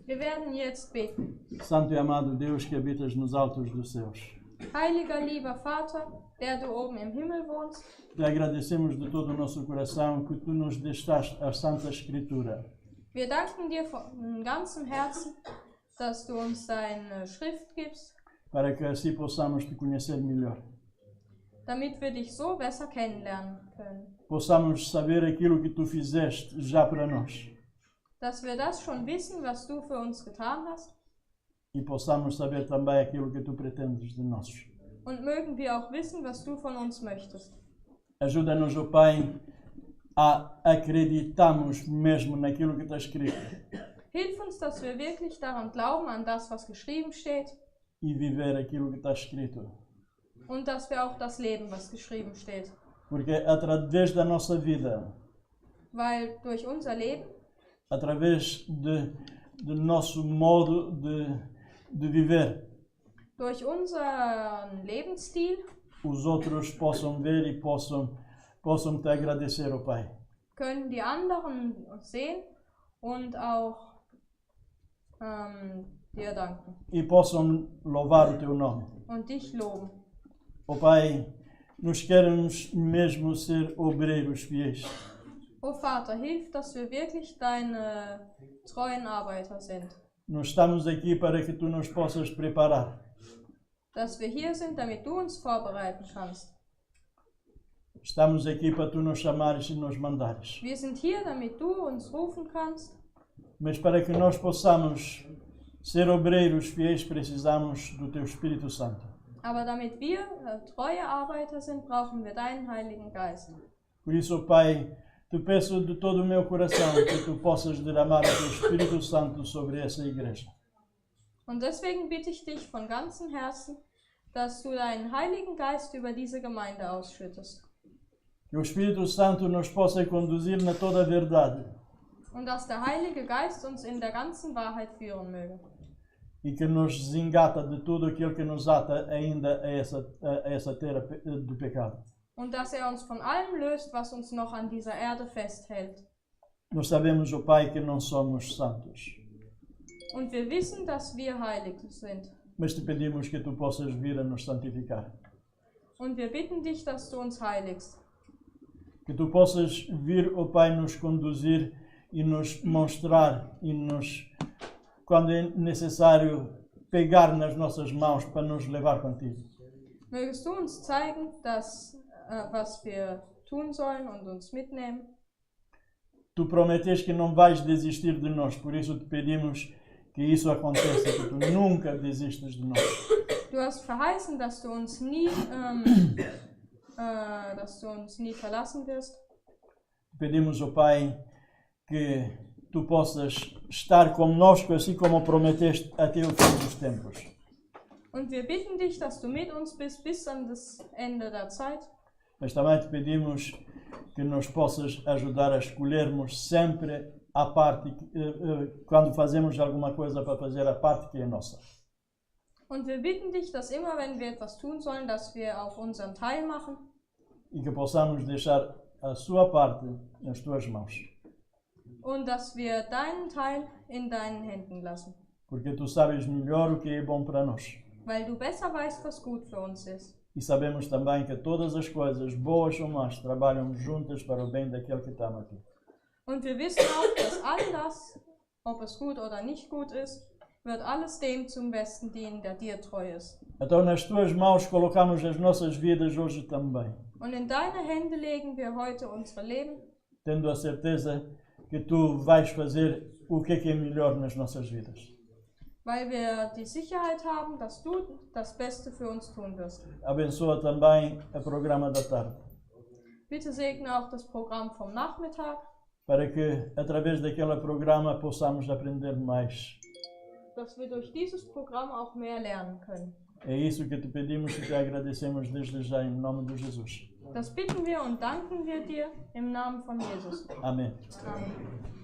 Wir werden jetzt beten. Santo e amado Deus que habitas nos altos dos céus, Heiliger, lieber Vater, der du oben im Himmel wohnst, te agradecemos de todo o nosso coração que tu nos destaste a Santa Escritura, wir danken dir von ganzem Herzen, dass du uns deine Schrift gibst, para que assim possamos te conhecer melhor. damit wir dich so besser kennenlernen können. Possamos saber aquilo que tu fizeste já para nós Dass wir das schon wissen, was du für uns getan hast, e possamos saber também aquilo que tu pretendes de nós. und mögen wir auch wissen, was du von uns möchtest. Ajuda-nos, ó Pai, a acreditarmos mesmo naquilo que está escrito Hilf uns, dass wir wirklich daran glauben, an das, was geschrieben steht, e viver aquilo que está escrito. und dass wir auch das leben, was geschrieben steht. Porque através da nossa vida, Weil durch unser Leben, através do nosso modo de viver, durch unseren Lebensstil, os outros possam ver e possam te agradecer, ó Pai. können die anderen sehen und auch dir danken E possam louvar o teu nome. und dich loben. Ó Pai, nós queremos mesmo ser obreiros fiéis. Oh Vater, hilf, dass wir wirklich deine treuen Arbeiter sind. Nós estamos aqui para que tu nos possas preparar. Dass wir hier sind, damit du uns vorbereiten kannst. Estamos aqui para tu nos chamares e nos mandares. Wir sind hier, damit du uns rufen kannst. Mas para que nós possamos ser obreiros fiéis, precisamos do teu Espírito Santo. Aber damit wir treue Arbeiter sind, brauchen wir deinen Heiligen Geist. Por isso, ó Pai, te peço de todo o meu coração que tu possas derramar o teu Espírito Santo sobre essa igreja. Und deswegen bitte ich dich von ganzem Herzen, dass du deinen Heiligen Geist über diese Gemeinde ausschüttest. Que o Espírito Santo nos possa conduzir na toda a verdade Und dass der Heilige Geist uns in der ganzen Wahrheit führen möge. e que nos desengata de tudo aquilo que nos ata ainda a essa terra do pecado. Und dass er uns von allem löst, was uns noch an dieser Erde festhält. Nós sabemos, ó Pai, que não somos santos. Und wir wissen, dass wir heilig sind. Mas te pedimos que tu possas vir a nos santificar. Und wir bitten dich, dass du uns heiligst. Que tu possas vir, ó Pai, nos conduzir e nos mostrar e nos, quando é necessário, pegar nas nossas mãos para nos levar contigo. Mögest du uns zeigen, was wir tun sollen und uns mitnehmen. Tu prometes que não vais desistir de nós, por isso te pedimos que isso aconteça, que tu nunca desistas de nós. Du hast verheißen, dass du uns nie verlassen wirst. Pedimos, ó Pai, que tu possas estar conosco, assim como prometeste até o fim dos tempos. Und wir bitten dich, dass du mit uns bist bis an das Ende der Zeit. Mas também te pedimos que nos possas ajudar a escolhermos sempre a parte, quando fazemos alguma coisa para fazer a parte que é nossa. Und wir bitten dich, dass immer, wenn wir etwas tun sollen, dass wir auch unseren Teil machen. E que possamos deixar a sua parte nas tuas mãos. Und dass wir deinen Teil in deinen Händen lassen. Porque tu sabes melhor o que é bom para nós. Weil du besser weißt, was gut für uns ist. E sabemos também que todas as coisas, boas ou más, trabalham juntas para o bem daquele que te ama a ti. Und wir wissen auch, dass all das, ob es gut oder nicht gut ist, wird alles dem zum Besten dienen, der dir treu ist. Então nas tuas mãos colocamos as nossas vidas hoje também. Und in deine Hände legen wir heute unsere Leben, Tendo a certeza que tu vais fazer o que é melhor nas nossas vidas. weil wir die Sicherheit haben, dass du das Beste für uns tun wirst. Abençoa também o programa da tarde, Bitte segne auch das Programm vom Nachmittag, para que através daquele programa possamos aprender mais. dass wir durch dieses Programm auch mehr lernen können. É isso que te pedimos e te agradecemos desde já em nome de Jesus. Das bitten wir und danken wir dir im Namen von Jesus. Amém. Amen.